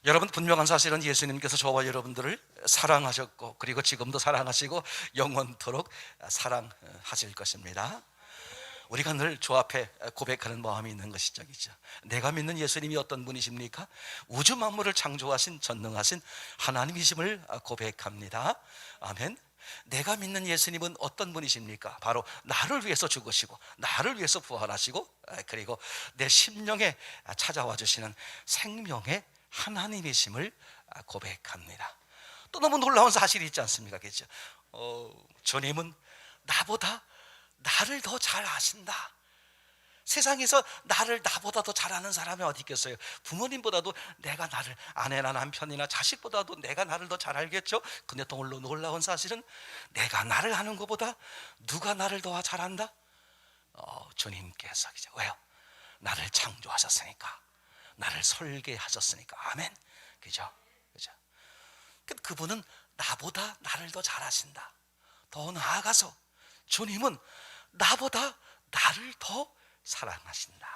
여러분, 분명한 사실은 예수님께서 저와 여러분들을 사랑하셨고, 그리고 지금도 사랑하시고 영원토록 사랑하실 것입니다. 우리가 늘 주 앞에 고백하는 마음이 있는 것이죠. 내가 믿는 예수님이 어떤 분이십니까? 우주 만물을 창조하신 전능하신 하나님이심을 고백합니다. 아멘. 내가 믿는 예수님은 어떤 분이십니까? 바로 나를 위해서 죽으시고 나를 위해서 부활하시고, 그리고 내 심령에 찾아와 주시는 생명의 하나님이심을 고백합니다. 또 너무 놀라운 사실이 있지 않습니까? 그렇죠? 주님은 나보다 나를 더 잘 아신다. 세상에서 나보다 더 잘 아는 사람이 어디 있겠어요? 부모님보다도 내가 나를, 아내나 남편이나 자식보다도 내가 나를 더 잘 알겠죠? 근데 또 놀라운 사실은 내가 나를 아는 것보다 누가 나를 더 잘 안다? 주님께서. 왜요? 나를 창조하셨으니까, 나를 설계하셨으니까. 아멘. 그죠? 그분은 나보다 나를 더 잘 아신다. 더 나아가서 주님은 나보다 나를 더 사랑하신다.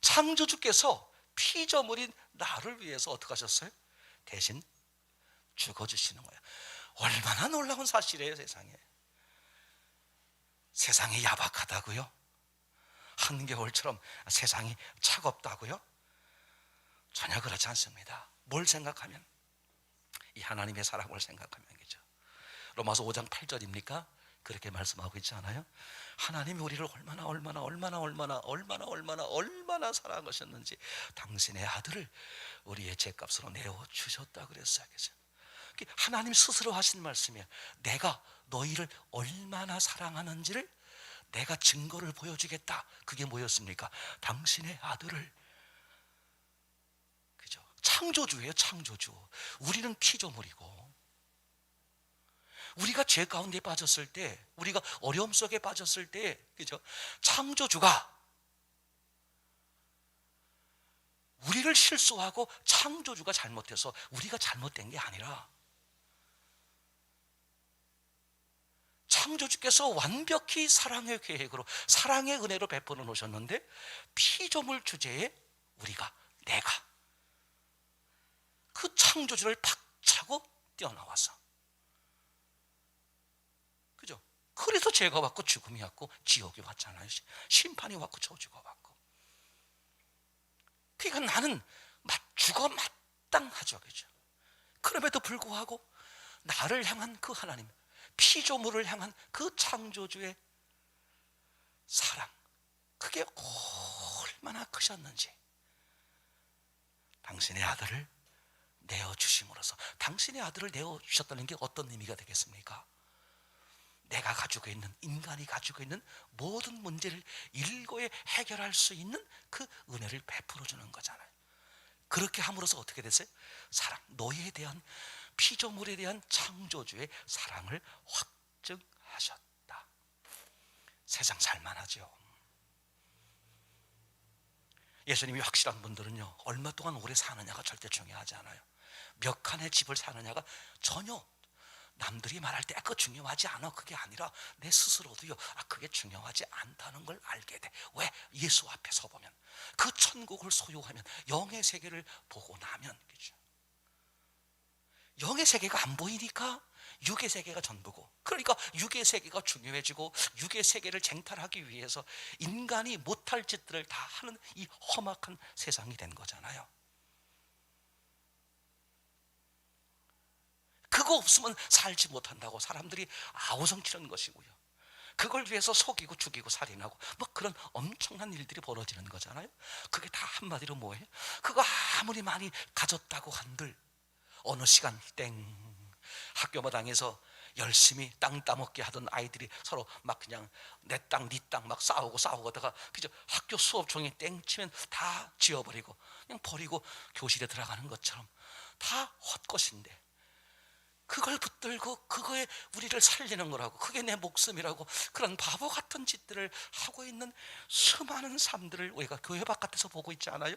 창조주께서 피조물인 나를 위해서 어떻게 하셨어요? 대신 죽어주시는 거예요. 얼마나 놀라운 사실이에요. 세상이 야박하다고요? 한겨울처럼 세상이 차갑다고요? 전혀 그렇지 않습니다. 뭘 생각하면? 이 하나님의 사랑을 생각하면. 그죠? 로마서 5장 8절입니까? 그렇게 말씀하고 있지 않아요? 하나님이 우리를 얼마나 사랑하셨는지 당신의 아들을 우리의 죄값으로 내어주셨다 그랬어요. 그죠? 하나님 스스로 하신 말씀이에요. 내가 너희를 얼마나 사랑하는지를 내가 증거를 보여주겠다. 그게 뭐였습니까? 당신의 아들을. 그죠? 창조주예요. 창조주. 우리는 피조물이고, 우리가 죄 가운데 빠졌을 때, 우리가 어려움 속에 빠졌을 때, 그죠? 창조주가 우리를 실수하고 창조주가 잘못해서 우리가 잘못된 게 아니라, 창조주께서 완벽히 사랑의 계획으로, 사랑의 은혜로 베풀어 놓으셨는데, 피조물 주제에 내가 그 창조주를 박차고 뛰어나와서, 그죠? 그래서 죄가 왔고 죽음이 왔고 지옥이 왔잖아요. 심판이 왔고 저주가 왔고. 그러니까 나는 죽어 마땅하죠. 그죠? 그럼에도 불구하고 나를 향한 그 하나님, 피조물을 향한 그 창조주의 사랑, 그게 얼마나 크셨는지. 당신의 아들을 내어주심으로써, 당신의 아들을 내어주셨다는 게 어떤 의미가 되겠습니까? 내가 가지고 있는, 인간이 가지고 있는 모든 문제를 일거에 해결할 수 있는 그 은혜를 베풀어 주는 거잖아요. 그렇게 함으로써 어떻게 됐어요? 사랑, 너희에 대한, 피조물에 대한 창조주의 사랑을 확증하셨다. 세상 살만하죠. 예수님이 확실한 분들은요, 얼마 동안 오래 사느냐가 절대 중요하지 않아요. 몇 칸의 집을 사느냐가 전혀, 남들이 말할 때 그거 중요하지 않아, 그게 아니라 내 스스로도요, 그게 중요하지 않다는 걸 알게 돼. 왜? 예수 앞에 서보면, 그 천국을 소유하면, 영의 세계를 보고 나면. 그죠? 영의 세계가 안 보이니까 육의 세계가 전부고, 그러니까 육의 세계가 중요해지고, 육의 세계를 쟁탈하기 위해서 인간이 못할 짓들을 다 하는 이 험악한 세상이 된 거잖아요. 그거 없으면 살지 못한다고 사람들이 아우성치는 것이고요, 그걸 위해서 속이고 죽이고 살인하고 그런 엄청난 일들이 벌어지는 거잖아요. 그게 다 한마디로 뭐예요? 그거 아무리 많이 가졌다고 한들 어느 시간 학교 마당에서 열심히 땅 따먹기 하던 아이들이 서로 그냥 내 땅 네 땅 싸우고 하다가, 그죠? 학교 수업 종이 땡 치면 다 지워버리고 그냥 버리고 교실에 들어가는 것처럼 다 헛것인데, 그걸 붙들고 그거에 우리를 살리는 거라고, 그게 내 목숨이라고, 그런 바보 같은 짓들을 하고 있는 수많은 삶들을 우리가 교회 바깥에서 보고 있지 않아요?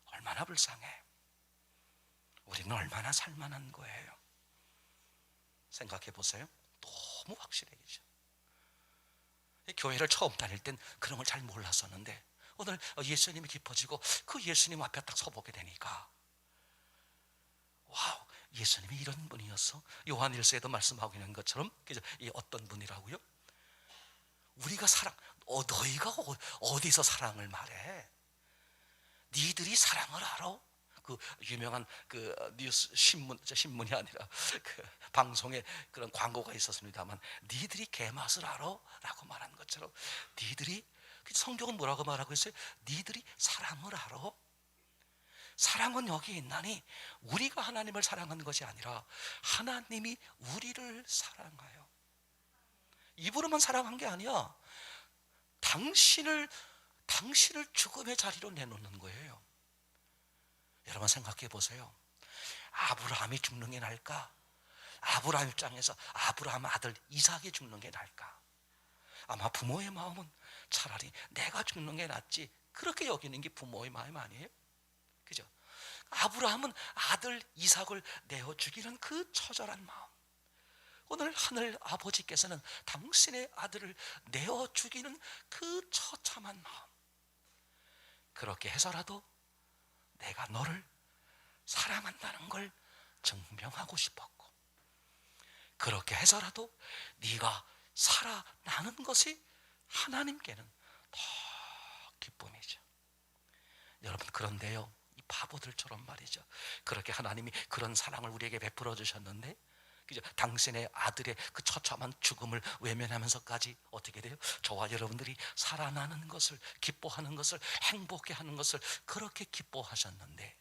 얼마나 불쌍해. 우리는 얼마나 살만한 거예요. 생각해 보세요. 너무 확실해지죠. 교회를 처음 다닐 땐 그런 걸 잘 몰랐었는데, 오늘 예수님이 깊어지고 그 예수님 앞에 딱 서보게 되니까 와우, 예수님이 이런 분이었어? 요한일서에도 말씀하고 있는 것처럼, 그죠? 이 어떤 분이라고요? 우리가 너희가 어디서 사랑을 말해? 니들이 사랑을 알아? 그 유명한 그 뉴스 신문이 아니라 그 방송에 그런 광고가 있었습니다만, 니들이 개맛을 알아? 라고 말한 것처럼, 니들이, 성경은 뭐라고 말하고 있어요? 니들이 사랑을 알아? 사랑은 여기 있나니 우리가 하나님을 사랑하는 것이 아니라 하나님이 우리를 사랑하여. 입으로만 사랑한 게 아니야. 당신을 죽음의 자리로 내놓는 거예요. 여러분 생각해 보세요. 아브라함이 죽는 게 나을까? 아브라함 입장에서 아브라함 아들 이삭이 죽는 게 나을까? 아마 부모의 마음은 차라리 내가 죽는 게 낫지, 그렇게 여기는 게 부모의 마음 아니에요? 그죠? 아브라함은 아들 이삭을 내어 죽이는 그 처절한 마음, 오늘 하늘 아버지께서는 당신의 아들을 내어 죽이는 그 처참한 마음, 그렇게 해서라도 내가 너를 사랑한다는 걸 증명하고 싶었고, 그렇게 해서라도 네가 살아나는 것이 하나님께는 더 기쁨이죠. 여러분, 그런데요, 이 바보들처럼 말이죠, 그렇게 하나님이 그런 사랑을 우리에게 베풀어 주셨는데, 그죠? 당신의 아들의 그 처참한 죽음을 외면하면서까지 어떻게 돼요? 저와 여러분들이 살아나는 것을, 기뻐하는 것을, 행복해하는 것을 그렇게 기뻐하셨는데,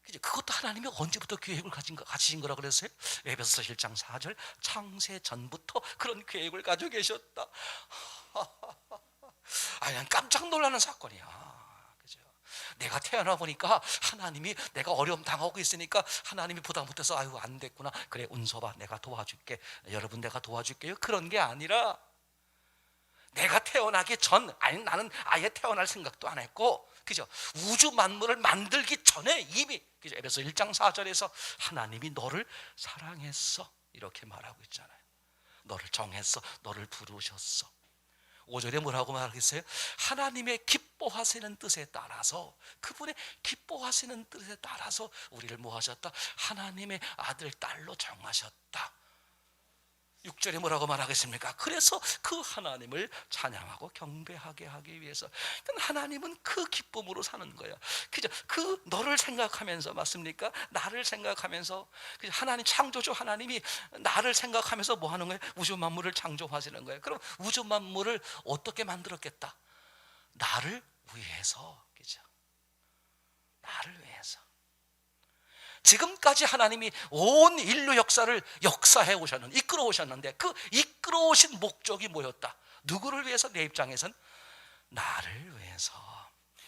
그죠? 그것도 하나님이 언제부터 계획을 가지신 거라 그랬어요? 에베소서 1장 4절, 창세 전부터 그런 계획을 가지고 계셨다. 그냥 깜짝 놀라는 사건이야. 내가 태어나 보니까 하나님이, 내가 어려움 당하고 있으니까 하나님이 부담 못해서 아유 안 됐구나, 그래 운서봐 내가 도와줄게, 여러분 내가 도와줄게요, 그런 게 아니라, 내가 태어나기 전, 아니 나는 아예 태어날 생각도 안 했고, 그죠? 우주 만물을 만들기 전에 이미, 그죠? 에베소 1장 4절에서 하나님이 너를 사랑했어 이렇게 말하고 있잖아요. 너를 정했어, 너를 부르셨어. 5절에 뭐라고 말하겠어요? 하나님의 기뻐하시는 뜻에 따라서, 그분의 기뻐하시는 뜻에 따라서 우리를 뭐 하셨다? 하나님의 아들 딸로 정하셨다. 6절에 뭐라고 말하겠습니까? 그래서 그 하나님을 찬양하고 경배하게 하기 위해서, 하나님은 그 기쁨으로 사는 거야. 그죠? 그 너를 생각하면서, 맞습니까? 나를 생각하면서, 하나님 창조주 하나님이 나를 생각하면서 뭐 하는 거예요? 우주 만물을 창조하시는 거예요. 그럼 우주 만물을 어떻게 만들었겠다? 나를 위해서, 그죠? 나를 위해서. 지금까지 하나님이 온 인류 역사를 역사해 오셨는데, 이끌어 오셨는데, 그 이끌어 오신 목적이 뭐였다? 누구를 위해서? 내 입장에선 나를 위해서.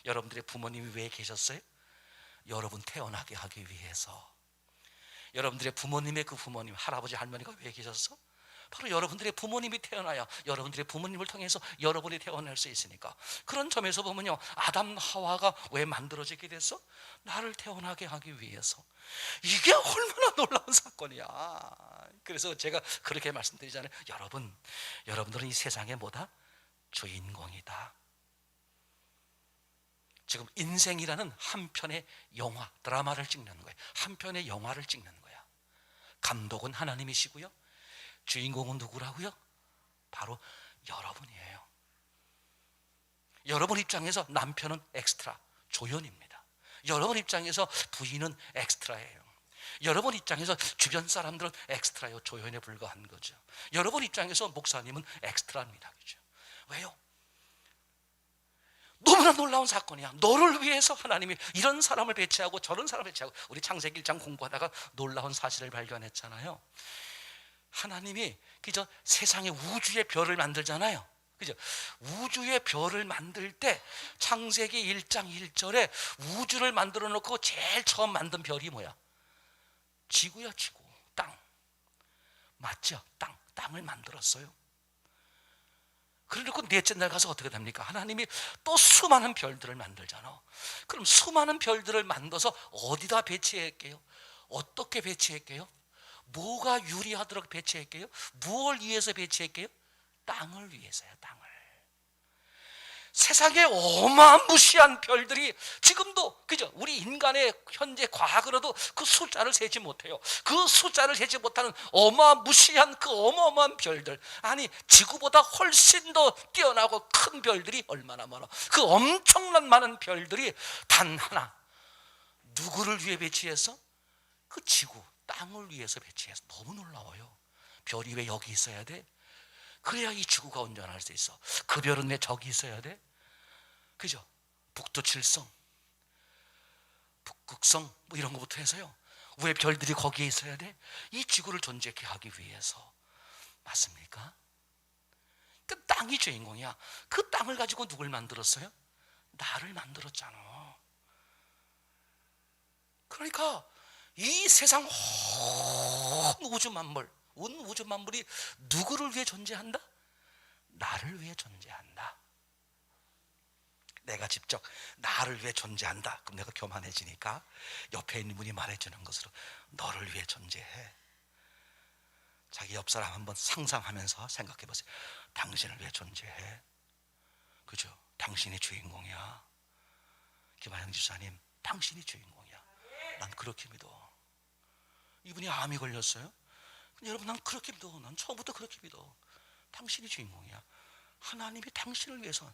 여러분들의 부모님이 왜 계셨어요? 여러분 태어나게 하기 위해서. 여러분들의 부모님의 그 부모님, 할아버지 할머니가 왜 계셨어? 바로 여러분들의 부모님이 태어나야 여러분들의 부모님을 통해서 여러분이 태어날 수 있으니까. 그런 점에서 보면요, 아담 하와가 왜 만들어지게 됐어? 나를 태어나게 하기 위해서. 이게 얼마나 놀라운 사건이야. 그래서 제가 그렇게 말씀드리잖아요. 여러분들은 이 세상에 뭐다? 주인공이다. 지금 인생이라는 한 편의 영화, 드라마를 찍는 거예요. 한 편의 영화를 찍는 거야. 감독은 하나님이시고요, 주인공은 누구라고요? 바로 여러분이에요. 여러분 입장에서 남편은 엑스트라, 조연입니다. 여러분 입장에서 부인은 엑스트라예요. 여러분 입장에서 주변 사람들은 엑스트라요, 조연에 불과한 거죠. 여러분 입장에서 목사님은 엑스트라입니다. 그죠? 왜요? 너무나 놀라운 사건이야. 너를 위해서 하나님이 이런 사람을 배치하고 저런 사람을 배치하고. 우리 창세기 1장 공부하다가 놀라운 사실을 발견했잖아요. 하나님이 그저 세상에 우주의 별을 만들잖아요. 그죠? 우주의 별을 만들 때 창세기 1장 1절에 우주를 만들어 놓고 제일 처음 만든 별이 뭐야? 지구야, 지구. 땅. 맞죠? 땅을 만들었어요. 그러고 넷째 날 가서 어떻게 됩니까? 하나님이 또 수많은 별들을 만들잖아. 그럼 수많은 별들을 만들어서 어디다 배치할게요? 어떻게 배치할게요? 뭐가 유리하도록 배치할게요? 무엇을 위해서 배치할게요? 땅을 위해서요, 땅을. 세상에 어마무시한 별들이 지금도, 그죠? 우리 인간의 현재 과학으로도 그 숫자를 세지 못해요. 그 숫자를 세지 못하는 어마무시한 그 어마어마한 별들, 아니 지구보다 훨씬 더 뛰어나고 큰 별들이 얼마나 많아. 그 엄청난 많은 별들이 단 하나, 누구를 위해 배치해서? 그 지구, 땅을 위해서 배치해서. 너무 놀라워요. 별이 왜 여기 있어야 돼? 그래야 이 지구가 온전할 수 있어. 그 별은 왜 저기 있어야 돼? 그죠? 북두칠성, 북극성 뭐 이런 것부터 해서요. 왜 별들이 거기에 있어야 돼? 이 지구를 존재케 하기 위해서. 맞습니까? 그 땅이 주인공이야. 그 땅을 가지고 누굴 만들었어요? 나를 만들었잖아. 그러니까 이 세상 온 우주 만물, 온 우주 만물이 누구를 위해 존재한다? 나를 위해 존재한다. 내가 직접 나를 위해 존재한다. 그럼 내가 교만해지니까 옆에 있는 분이 말해주는 것으로 너를 위해 존재해. 자기 옆 사람 한번 상상하면서 생각해 보세요. 당신을 위해 존재해. 그죠? 당신이 주인공이야. 김하영 집사님, 당신이 주인공이야. 난 그렇게 믿어. 이분이 암이 걸렸어요. 근데 여러분, 난 그렇게 믿어. 난 처음부터 그렇게 믿어. 당신이 주인공이야. 하나님이 당신을 위해서.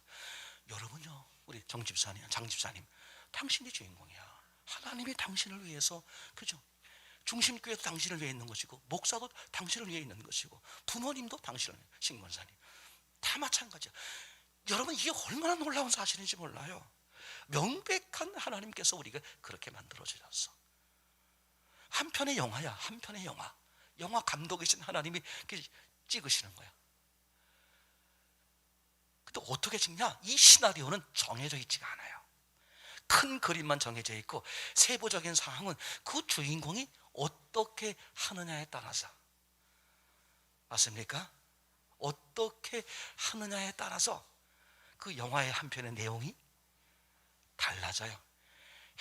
여러분요, 우리 정 집사님, 장 집사님, 당신이 주인공이야. 하나님이 당신을 위해서, 그죠? 중심교회도 당신을 위해 있는 것이고, 목사도 당신을 위해 있는 것이고, 부모님도 당신을 위해, 신권사님 다 마찬가지야. 여러분, 이게 얼마나 놀라운 사실인지 몰라요. 명백한 하나님께서 우리가 그렇게 만들어 주셨어. 한 편의 영화야. 한 편의 영화. 영화 감독이신 하나님이 찍으시는 거야. 근데 어떻게 찍냐? 이 시나리오는 정해져 있지가 않아요. 큰 그림만 정해져 있고, 세부적인 상황은 그 주인공이 어떻게 하느냐에 따라서. 맞습니까? 어떻게 하느냐에 따라서 그 영화의 한 편의 내용이 달라져요.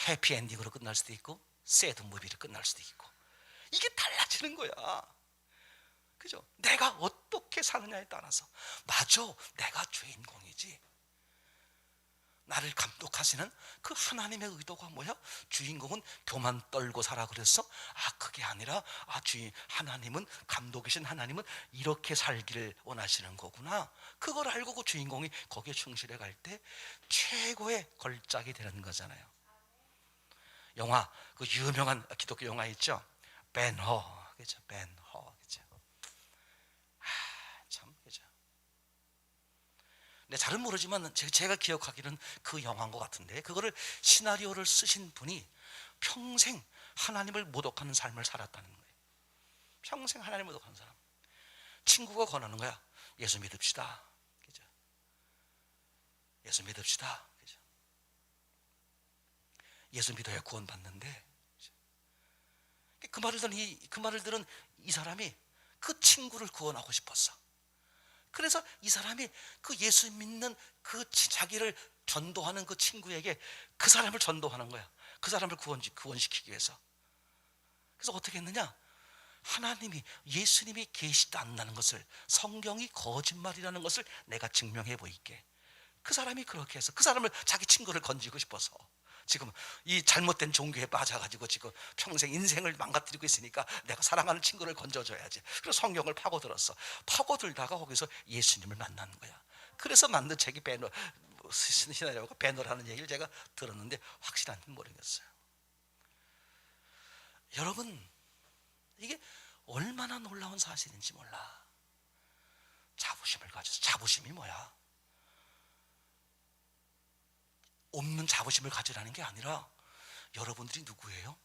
해피엔딩으로 끝날 수도 있고, 새드 무비로 끝날 수도 있고. 이게 달라지는 거야. 그죠? 내가 어떻게 사느냐에 따라서. 맞아, 내가 주인공이지. 나를 감독하시는 그 하나님의 의도가 뭐야? 주인공은 교만 떨고 살아 그랬어? 아, 그게 아니라, 하나님은, 감독이신 하나님은 이렇게 살기를 원하시는 거구나. 그걸 알고 그 주인공이 거기에 충실해 갈 때 최고의 걸작이 되는 거잖아요. 영화, 그 유명한 기독교 영화 있죠? 벤허, 그죠? 벤허, 그죠? 참, 그죠? 네, 잘은 모르지만 제가 기억하기는 그 영화인 것 같은데, 그거를 시나리오를 쓰신 분이 평생 하나님을 모독하는 삶을 살았다는 거예요. 평생 하나님을 모독하는 사람. 친구가 권하는 거야. 예수 믿읍시다. 그죠? 예수 믿읍시다. 그죠? 예수 믿어야 구원받는데, 그 말을 들은 이 사람이 그 친구를 구원하고 싶었어. 그래서 이 사람이 그 예수 믿는 그 자기를 전도하는 그 친구에게 그 사람을 전도하는 거야. 그 사람을 구원시키기 위해서. 그래서 어떻게 했느냐? 하나님이, 예수님이 계시지 않는 것을, 성경이 거짓말이라는 것을 내가 증명해 보이게. 그 사람이 그렇게 해서 그 사람을, 자기 친구를 건지고 싶어서 지금 이 잘못된 종교에 빠져가지고 지금 평생 인생을 망가뜨리고 있으니까 내가 사랑하는 친구를 건져줘야지. 그래서 성경을 파고들었어. 파고들다가 거기서 예수님을 만나는 거야. 그래서 만든 책이 시나리오가 배너라는 얘기를 제가 들었는데 확실한지는 모르겠어요. 여러분, 이게 얼마나 놀라운 사실인지 몰라. 자부심을 가져서. 자부심이 뭐야? 없는 자부심을 가지라는 게 아니라, 여러분들이 누구예요?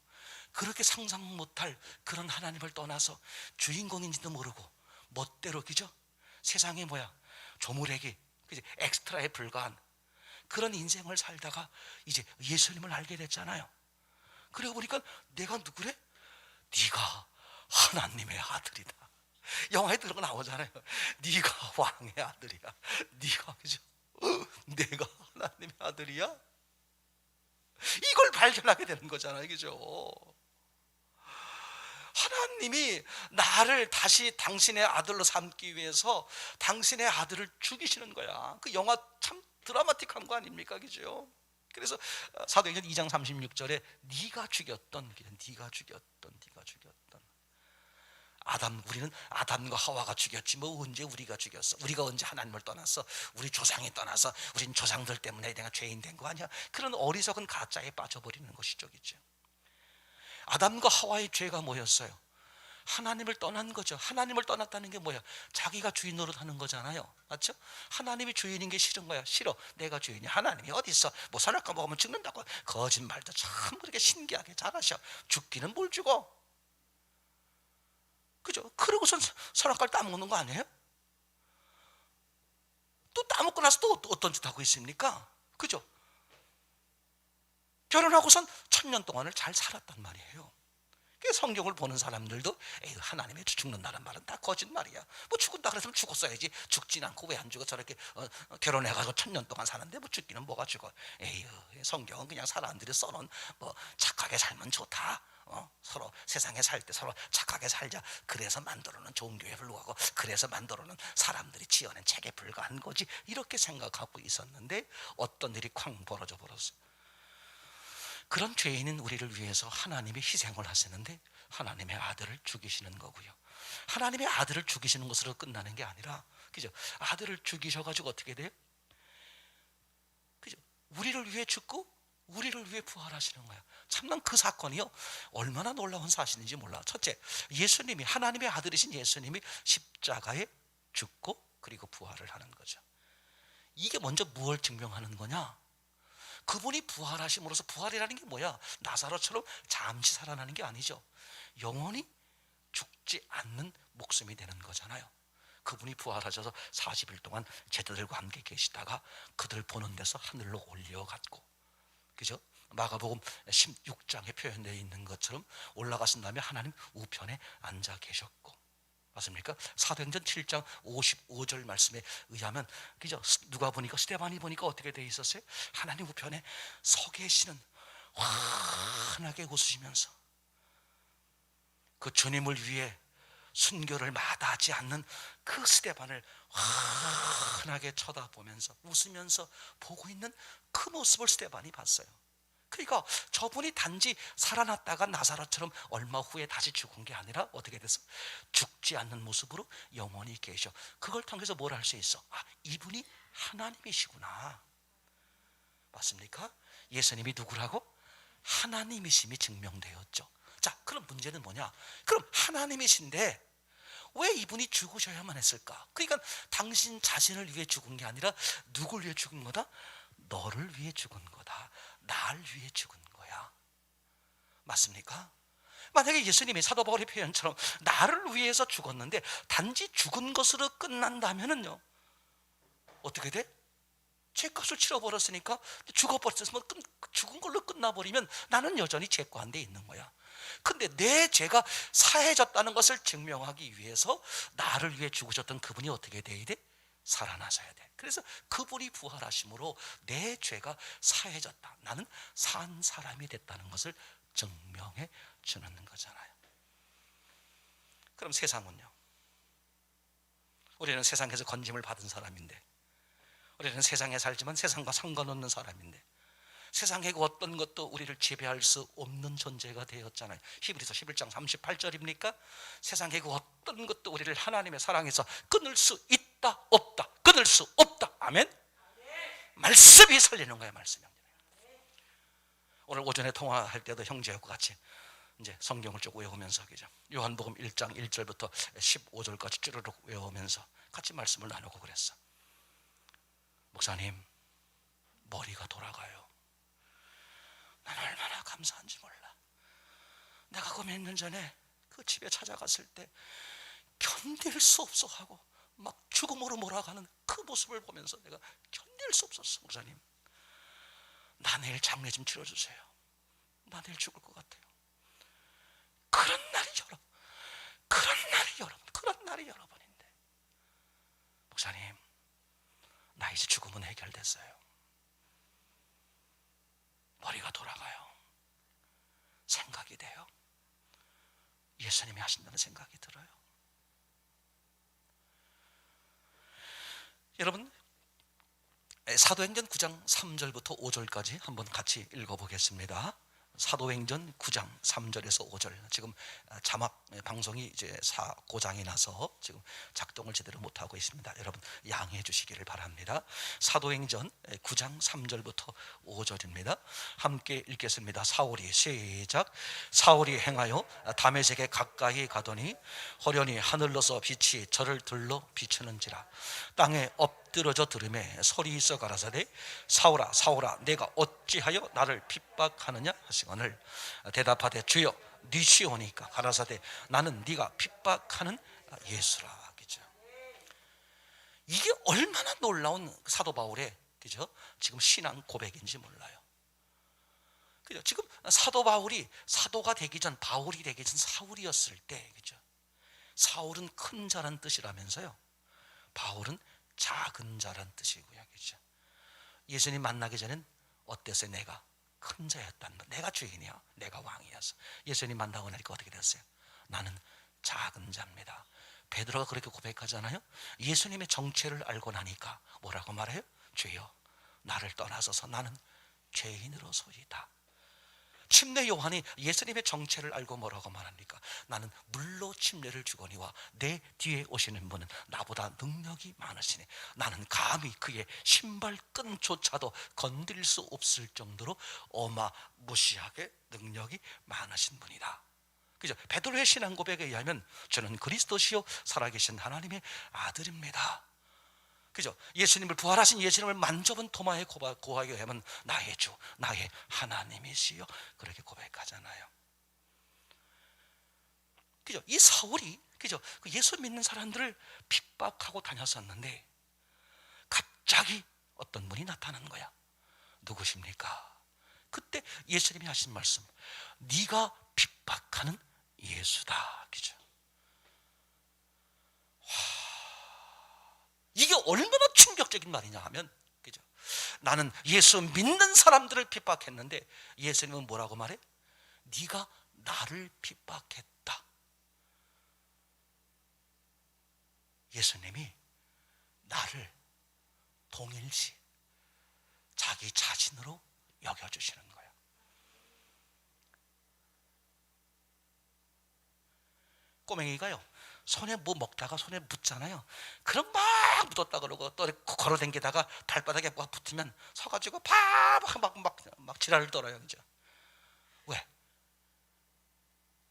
그렇게 상상 못할 그런 하나님을 떠나서 주인공인지도 모르고 멋대로, 그죠? 세상에 뭐야? 조물애기, 그지? 엑스트라에 불과한 그런 인생을 살다가 이제 예수님을 알게 됐잖아요. 그러고 보니까 내가 누구래? 네가 하나님의 아들이다. 영화에 들어가 나오잖아요. 네가 왕의 아들이야. 네가, 그죠? 내가 하나님의 아들이야? 이걸 발견하게 되는 거잖아요. 그죠? 하나님이 나를 다시 당신의 아들로 삼기 위해서 당신의 아들을 죽이시는 거야. 그 영화 참 드라마틱한 한 거 아닙니까? 그죠? 그래서 사도행전 2장 36절에 네가 죽였던 우리는 아담과 하와가 죽였지 뭐 언제 우리가 죽였어? 우리가 언제 하나님을 떠났어? 우리 조상이 떠나서 우린 조상들 때문에 내가 죄인 된 거 아니야? 그런 어리석은 가짜에 빠져버리는 것이죠. 그죠? 아담과 하와의 죄가 뭐였어요? 하나님을 떠난 거죠. 하나님을 떠났다는 게 뭐야? 자기가 주인 노릇하는 거잖아요. 맞죠? 하나님이 주인인 게 싫은 거야. 싫어. 내가 주인이 하나님이 어디 있어? 뭐 선악과 먹으면 죽는다고. 거짓말도 참 그렇게 신기하게 잘하셔. 죽기는 뭘 죽어? 그죠? 그러고선 선악과를 따먹는 거 아니에요? 또 따먹고 나서 또 어떤 짓 하고 있습니까? 그죠? 결혼하고선 1000년 동안을 잘 살았단 말이에요. 성경을 보는 사람들도 에이, 하나님이 죽는다는 말은 다 거짓말이야. 뭐 죽은다 그랬으면 죽었어야지. 죽진 않고 왜 안 죽어? 저렇게 결혼해가지고 1000년 동안 사는데 뭐 죽기는 뭐가 죽어? 에이, 성경은 그냥 사람들이 써놓은 뭐 착하게 살면 좋다. 서로 세상에 살 때 서로 착하게 살자. 그래서 만들어놓은 좋은 교회를 누가고 그래서 만들어놓은 사람들이 지어낸 책에 불과한 거지. 이렇게 생각하고 있었는데 어떤 일이 쾅 벌어져 버렸어요. 그런 죄인인 우리를 위해서 하나님이 희생을 하시는데 하나님의 아들을 죽이시는 거고요. 하나님의 아들을 죽이시는 것으로 끝나는 게 아니라, 그죠? 아들을 죽이셔가지고 어떻게 돼요? 그죠? 우리를 위해 죽고 우리를 위해 부활하시는 거야. 참난 그 사건이요, 얼마나 놀라운 사실인지 몰라. 첫째, 예수님이, 하나님의 아들이신 예수님이 십자가에 죽고 그리고 부활을 하는 거죠. 이게 먼저 무엇을 증명하는 거냐? 그분이 부활하심으로써, 부활이라는 게 뭐야? 나사로처럼 잠시 살아나는 게 아니죠. 영원히 죽지 않는 목숨이 되는 거잖아요. 그분이 부활하셔서 40일 동안 제자들과 함께 계시다가 그들 보는 데서 하늘로 올려갔고, 그죠? 마가복음 16장에 표현되어 있는 것처럼 올라가신 다음에 하나님 우편에 앉아 계셨고, 맞습니까? 사도행전 7장 55절 말씀에 의하면, 그죠? 누가 보니까, 스데반이 보니까 어떻게 돼 있었어요? 하나님 우편에 서 계시는, 환하게 웃으시면서 그 주님을 위해 순교를 마다하지 않는 그 스데반을 환하게 쳐다보면서 웃으면서 보고 있는 그 모습을 스데반이 봤어요. 그러니까 저분이 단지 살아났다가 나사로처럼 얼마 후에 다시 죽은 게 아니라 어떻게 됐어? 죽지 않는 모습으로 영원히 계셔. 그걸 통해서 뭘 할 수 있어? 아, 이분이 하나님이시구나. 맞습니까? 예수님이 누구라고? 하나님이심이 증명되었죠. 자, 그럼 문제는 뭐냐? 그럼 하나님이신데 왜 이분이 죽으셔야만 했을까? 그러니까 당신 자신을 위해 죽은 게 아니라 누굴 위해 죽은 거다? 너를 위해 죽은 거다. 날 위해 죽은 거야. 맞습니까? 만약에 예수님이 사도 바울의 표현처럼 나를 위해서 죽었는데 단지 죽은 것으로 끝난다면은요, 어떻게 돼? 죄값을 치러버렸으니까, 죽어버렸으면 죽은 걸로 끝나버리면 나는 여전히 죄 가운데 있는 거야. 근데 내 죄가 사해졌다는 것을 증명하기 위해서 나를 위해 죽으셨던 그분이 어떻게 돼야 돼? 살아나셔야 돼. 그래서 그분이 부활하심으로 내 죄가 사해졌다, 나는 산 사람이 됐다는 것을 증명해 주는 거잖아요. 그럼 세상은요? 우리는 세상에서 건짐을 받은 사람인데, 우리는 세상에 살지만 세상과 상관없는 사람인데, 세상의 어떤 것도 우리를 지배할 수 없는 존재가 되었잖아요. 히브리서 11장 38절입니까? 세상의 어떤 것도 우리를 하나님의 사랑에서 끊을 수 있다 없다, 끊을 수 없다. 아멘. 말씀이 살리는 거예요. 말씀이. 오늘 오전에 통화할 때도 형제하고 같이 이제 성경을 쭉 외우면서, 그죠? 요한복음 1장 1절부터 15절까지 쭈르륵 외우면서 같이 말씀을 나누고 그랬어. 목사님, 머리가 돌아가요. 난 얼마나 감사한지 몰라. 내가 그 몇 년 전에 그 집에 찾아갔을 때 견딜 수 없어 하고 막 죽음으로 몰아가는 그 모습을 보면서 내가 견딜 수 없었어. 목사님, 나 내일 장례 좀 치러주세요. 나 내일 죽을 것 같아요. 그런 날이 여러 번인데, 목사님, 나 이제 죽으면 해결됐어요. 머리가 돌아가요. 생각이 돼요. 예수님이 하신다는 생각이 들어요. 여러분, 사도행전 9장 3절부터 5절까지 한번 같이 읽어보겠습니다. 사도행전 9장 3절에서 5절. 지금 자막 방송이 이제 고장이 나서 지금 작동을 제대로 못하고 있습니다. 여러분 양해해 주시기를 바랍니다. 사도행전 9장 3절부터 5절입니다. 함께 읽겠습니다. 사울이 시작. 사울이 행하여 다메섹에 가까이 가더니 호련히 하늘로서 빛이 저를 들러 비추는지라. 땅에 엎드러져 들음에 소리 있어 가라사대 사울아 사울아 내가 어찌하여 나를 핍박하느냐 하시거늘 대답하되 주여 니시오니까 가라사대 나는 네가 핍박하는 예수라. 그죠? 이게 얼마나 놀라운 사도 바울의 그죠? 지금 신앙 고백인지 몰라요. 그죠? 지금 사도 바울이 사도가 되기 전 바울이 되기 전 사울이었을 때 그죠? 사울은 큰 자란 뜻이라면서요. 바울은 작은 자란 뜻이고요. 그죠? 예수님 만나기 전엔 어땠어요? 내가 큰 자였단 말. 내가 주인이야. 내가 왕이었어. 예수님 만나고 나니까 어떻게 됐어요? 나는 작은 자입니다. 베드로가 그렇게 고백하잖아요. 예수님의 정체를 알고 나니까 뭐라고 말해요? 주여 나를 떠나서서 나는 죄인으로소이다. 침례 요한이 예수님의 정체를 알고 뭐라고 말합니까? 나는 물로 침례를 주거니와 내 뒤에 오시는 분은 나보다 능력이 많으시니 나는 감히 그의 신발끈조차도 건드릴 수 없을 정도로 어마무시하게 능력이 많으신 분이다. 그죠? 베드로의 신앙 고백에 의하면 저는 그리스도시요 살아계신 하나님의 아들입니다. 그죠? 예수님을 부활하신 예수님을 만져본 토마의 고백에 의하면 나의 주, 나의 하나님이시여 그렇게 고백하잖아요. 그죠? 이 사울이 그죠? 그 예수 믿는 사람들을 핍박하고 다녔었는데 갑자기 어떤 분이 나타난 거야. 누구십니까? 그때 예수님이 하신 말씀, 네가 핍박하는 예수다. 그죠? 이게 얼마나 충격적인 말이냐 하면 그죠? 나는 예수 믿는 사람들을 핍박했는데 예수님은 뭐라고 말해? 네가 나를 핍박했다. 예수님이 나를 동일시 자기 자신으로 여겨주시는 거예요. 꼬맹이가요 손에 뭐 먹다가 손에 묻잖아요. 그럼 막 묻었다 그러고 또 걸어댕기다가 발바닥에 뭐가 붙으면 서가지고 막 지랄을 떨어요. 그죠? 왜?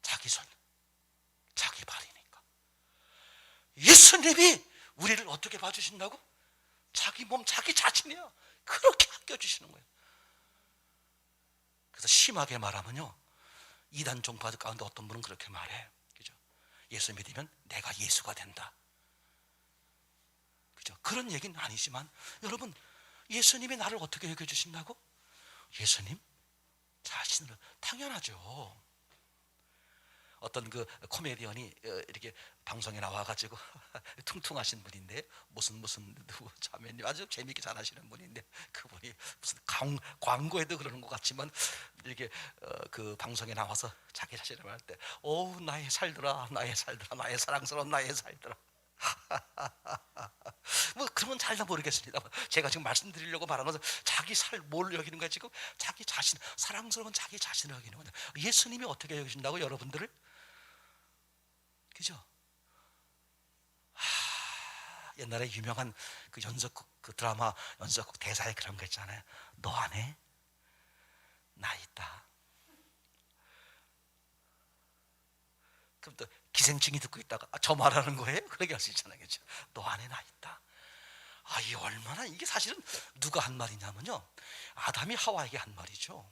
자기 손, 자기 발이니까. 예수님이 우리를 어떻게 봐주신다고? 자기 몸, 자기 자신이야. 그렇게 아껴주시는 거예요. 그래서 심하게 말하면요, 이단 종파들 가운데 어떤 분은 그렇게 말해. 그죠? 예수 믿으면 내가 예수가 된다. 그죠? 그런 얘기는 아니지만 여러분, 예수님이 나를 어떻게 여겨주신다고? 예수님 자신으로. 당연하죠. 어떤 그 코미디언이 이렇게 방송에 나와가지고 퉁퉁하신 분인데 무슨 누구 자매님 아주 재미있게 잘하시는 분인데 그분이 무슨 광고에도 그러는 것 같지만 이렇게 그 방송에 나와서 자기 자신을 말할 때 어우 나의 살들아 나의 살들아 나의 사랑스러운 나의 살들아 뭐 그러면 잘 모르겠습니다. 제가 지금 말씀드리려고 말하는 것은 자기 살 뭘 여기는 거야 지금? 자기 자신, 사랑스러운 자기 자신을 여기는 거예요. 예수님이 어떻게 여기신다고 여러분들을? 그죠? 옛날에 유명한 그 연속극 그 드라마 연속극 대사에 그런 거 있잖아요. 너 안에 나 있다. 그럼 또 기생충이 듣고 있다가 저 말하는 거예요? 그렇게 할 수 있잖아요. 그죠? 너 안에 나 있다. 이 얼마나 이게 사실은 누가 한 말이냐면요, 아담이 하와에게 한 말이죠.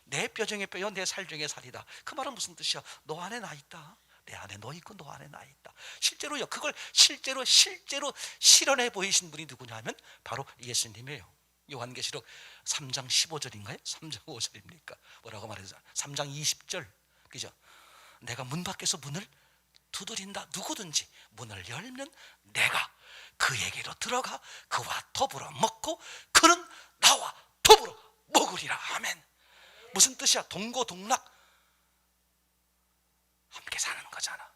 내 뼈 중에 뼈요 내 살 중에 살이다. 그 말은 무슨 뜻이야? 너 안에 나 있다. 내 안에 너 있고 너 안에 나 있다. 실제로요, 그걸 실제로 실현해 보이신 분이 누구냐 하면 바로 예수님이에요. 요한계시록 3장 15절인가요? 3장 5절입니까? 뭐라고 말해서 3장 20절. 그죠? 내가 문 밖에서 문을 두드린다. 누구든지 문을 열면 내가 그에게로 들어가 그와 더불어 먹고 그는 나와 더불어 먹으리라. 아멘. 무슨 뜻이야? 동고동락 함께 사는 거잖아.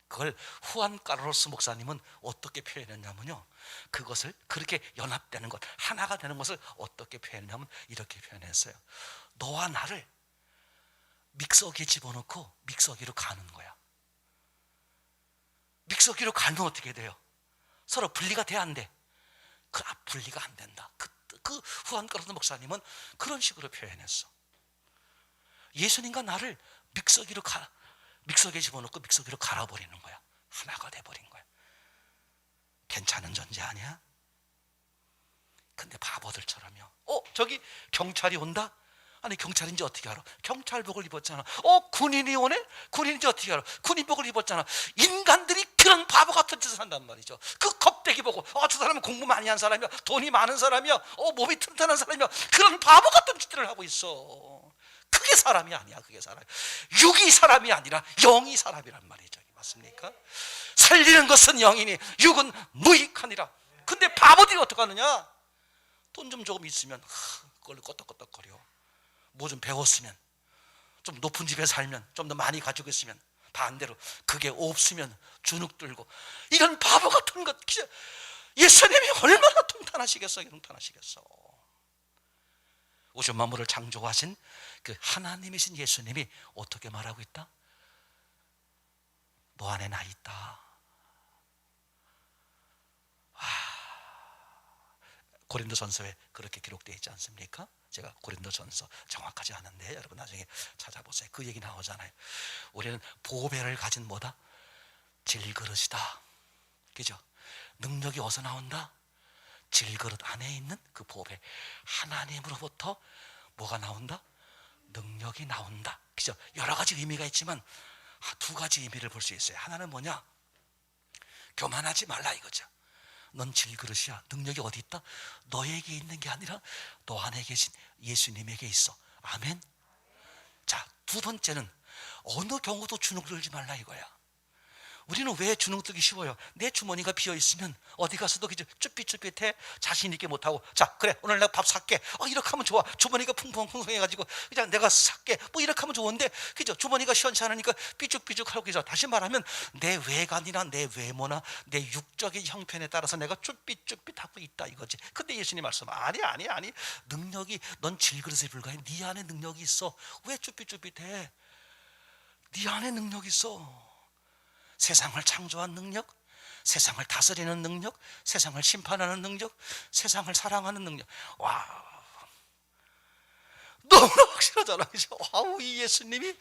그걸 후안 카르로스 목사님은 어떻게 표현했냐면요, 그것을 그렇게 연합되는 것, 하나가 되는 것을 어떻게 표현했냐면 이렇게 표현했어요. 너와 나를 믹서기에 집어넣고 믹서기로 가는 거야. 믹서기로 갈면 어떻게 돼요? 서로 분리가 돼야 안 돼? 분리가 안 된다. 그 후안 카르로스 목사님은 그런 식으로 표현했어. 예수님과 나를 믹서기에 집어넣고 믹서기로 갈아버리는 거야. 하나가 돼버린 거야. 괜찮은 존재 아니야? 근데 바보들처럼요. 저기 경찰이 온다? 아니, 경찰인지 어떻게 알아? 경찰복을 입었잖아. 군인이 오네? 군인인지 어떻게 알아? 군인복을 입었잖아. 인간들이 그런 바보 같은 짓을 한단 말이죠. 그 겁대기 보고 저 사람은 공부 많이 한 사람이야, 돈이 많은 사람이야, 몸이 튼튼한 사람이야, 그런 바보 같은 짓들을 하고 있어. 그게 사람이 아니야. 그게 사람. 육이 사람이 아니라 영이 사람이란 말이죠. 맞습니까? 살리는 것은 영이니 육은 무익하니라. 근데 바보들이 어떡하느냐? 돈 좀 조금 있으면 그걸로 껐덕껐덕거려. 뭐 좀 배웠으면, 좀 높은 집에 살면, 좀 더 많이 가지고 있으면, 반대로 그게 없으면 주눅 들고, 이런 바보 같은 것, 예수님이 얼마나 통탄하시겠어. 우주 만물을 창조하신 그 하나님이신 예수님이 어떻게 말하고 있다? 너 안에 나 있다. 고린도전서에 그렇게 기록되어 있지 않습니까? 제가 고린도전서 정확하지 않은데 여러분 나중에 찾아보세요. 그 얘기 나오잖아요. 우리는 보배를 가진 뭐다? 질그릇이다. 그죠? 능력이 어디서 나온다? 질그릇 안에 있는 그 보배, 하나님으로부터 뭐가 나온다? 능력이 나온다. 그죠? 여러 가지 의미가 있지만 두 가지 의미를 볼 수 있어요. 하나는 뭐냐? 교만하지 말라 이거죠. 넌 질그릇이야. 능력이 어디 있다? 너에게 있는 게 아니라 너 안에 계신 예수님에게 있어. 아멘. 자, 두 번째는 어느 경우도 주눅 들지 말라 이거야. 우리는 왜 주눅 들기 쉬워요? 내 주머니가 비어있으면 어디 가서도 그저 쭈삣쭈삣해. 자신 있게 못하고, 자 그래 오늘 내가 밥 살게, 이렇게 하면 좋아. 주머니가 풍성풍성해가지고 그냥 내가 살게, 뭐 이렇게 하면 좋은데, 그죠? 주머니가 시원찮으니까 삐죽삐죽하고, 그죠? 다시 말하면 내 외관이나 내 외모나 내 육적인 형편에 따라서 내가 쭈삣쭈삣하고 있다 이거지. 근데 예수님 말씀 아니 능력이, 넌 질그릇에 불과해. 네 안에 능력이 있어. 왜 쭈삣쭈삣해? 네 안에 능력이 있어. 세상을 창조한 능력, 세상을 다스리는 능력, 세상을 심판하는 능력, 세상을 사랑하는 능력. 와, 너무나 확실하잖아. 와우, 이 예수님이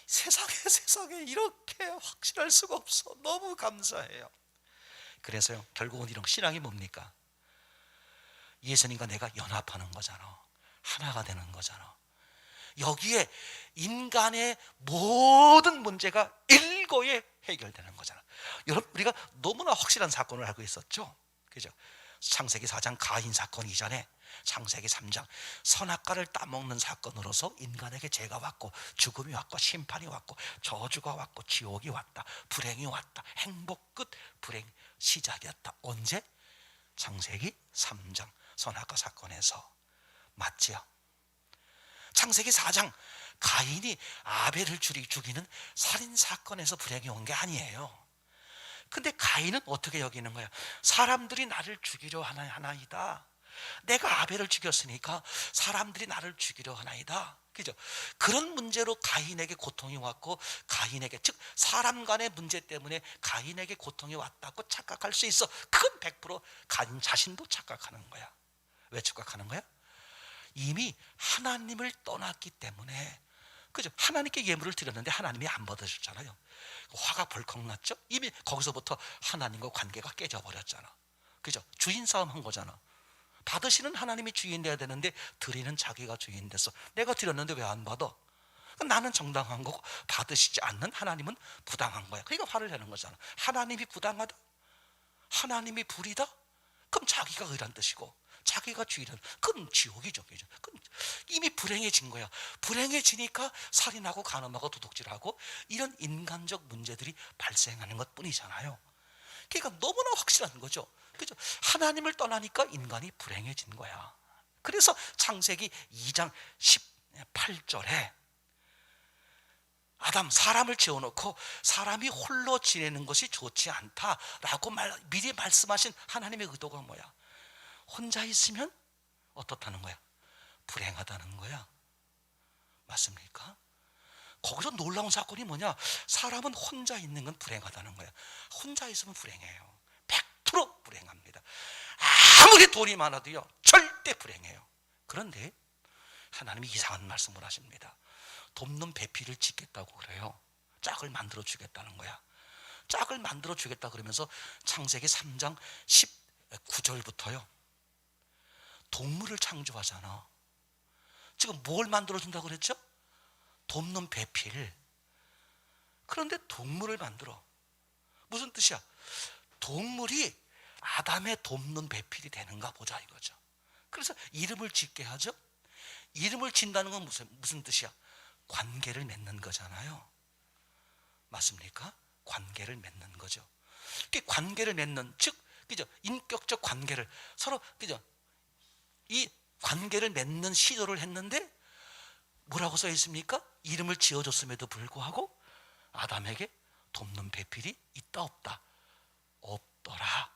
세상에 이렇게 확실할 수가 없어. 너무 감사해요. 그래서요, 결국은 이런 신앙이 뭡니까? 예수님과 내가 연합하는 거잖아. 하나가 되는 거잖아. 여기에 인간의 모든 문제가 일거에 해결되는 거잖아. 여러분, 우리가 너무나 확실한 사건을 알고 있었죠. 그죠? 창세기 4장 가인 사건 이전에 창세기 3장 선악과를 따먹는 사건으로서 인간에게 죄가 왔고, 죽음이 왔고, 심판이 왔고, 저주가 왔고, 지옥이 왔다, 불행이 왔다. 행복 끝 불행 시작이었다. 언제? 창세기 3장 선악과 사건에서. 맞지요? 창세기 4장 가인이 아벨을 죽이는 살인사건에서 불행이 온 게 아니에요. 근데 가인은 어떻게 여기는 거야? 사람들이 나를 죽이려 하나이다. 내가 아벨을 죽였으니까 사람들이 나를 죽이려 하나이다. 그죠? 그런 문제로 가인에게 고통이 왔고, 가인에게, 즉 사람 간의 문제 때문에 가인에게 고통이 왔다고 착각할 수 있어. 그건 100% 가인 자신도 착각하는 거야. 왜 착각하는 거야? 이미 하나님을 떠났기 때문에. 그죠? 하나님께 예물을 드렸는데 하나님이 안 받으셨잖아요. 화가 벌컥 났죠? 이미 거기서부터 하나님과 관계가 깨져버렸잖아. 그죠? 주인 싸움 한 거잖아. 받으시는 하나님이 주인 돼야 되는데 드리는 자기가 주인 됐어. 내가 드렸는데 왜 안 받아? 나는 정당한 거고 받으시지 않는 하나님은 부당한 거야. 그러니까 화를 내는 거잖아. 하나님이 부당하다? 하나님이 불이다? 그럼 자기가 의란 뜻이고 자기가 주인은, 그건 지옥이죠. 그건 이미 불행해진 거야. 불행해지니까 살인하고 간음하고 도둑질하고 이런 인간적 문제들이 발생하는 것 뿐이잖아요. 그러니까 너무나 확실한 거죠. 그죠? 하나님을 떠나니까 인간이 불행해진 거야. 그래서 창세기 2장 18절에 아담 사람을 지어놓고 사람이 홀로 지내는 것이 좋지 않다라고 미리 말씀하신 하나님의 의도가 뭐야? 혼자 있으면 어떻다는 거야? 불행하다는 거야. 맞습니까? 거기서 놀라운 사건이 뭐냐? 사람은 혼자 있는 건 불행하다는 거야. 혼자 있으면 불행해요. 100% 불행합니다. 아무리 돈이 많아도요, 절대 불행해요. 그런데 하나님이 이상한 말씀을 하십니다. 돕는 배필을 짓겠다고 그래요. 짝을 만들어 주겠다는 거야. 짝을 만들어 주겠다 그러면서 창세기 3장 19절부터요 동물을 창조하잖아. 지금 뭘 만들어 준다고 그랬죠? 돕는 배필. 그런데 동물을 만들어. 무슨 뜻이야? 동물이 아담의 돕는 배필이 되는가 보자 이거죠. 그래서 이름을 짓게 하죠. 이름을 짓는다는 건 무슨 뜻이야? 관계를 맺는 거잖아요. 맞습니까? 관계를 맺는 거죠. 관계를 맺는, 즉, 그죠? 인격적 관계를 서로, 그죠? 이 관계를 맺는 시도를 했는데 뭐라고 써 있습니까? 이름을 지어줬음에도 불구하고 아담에게 돕는 배필이 있다 없다? 없더라.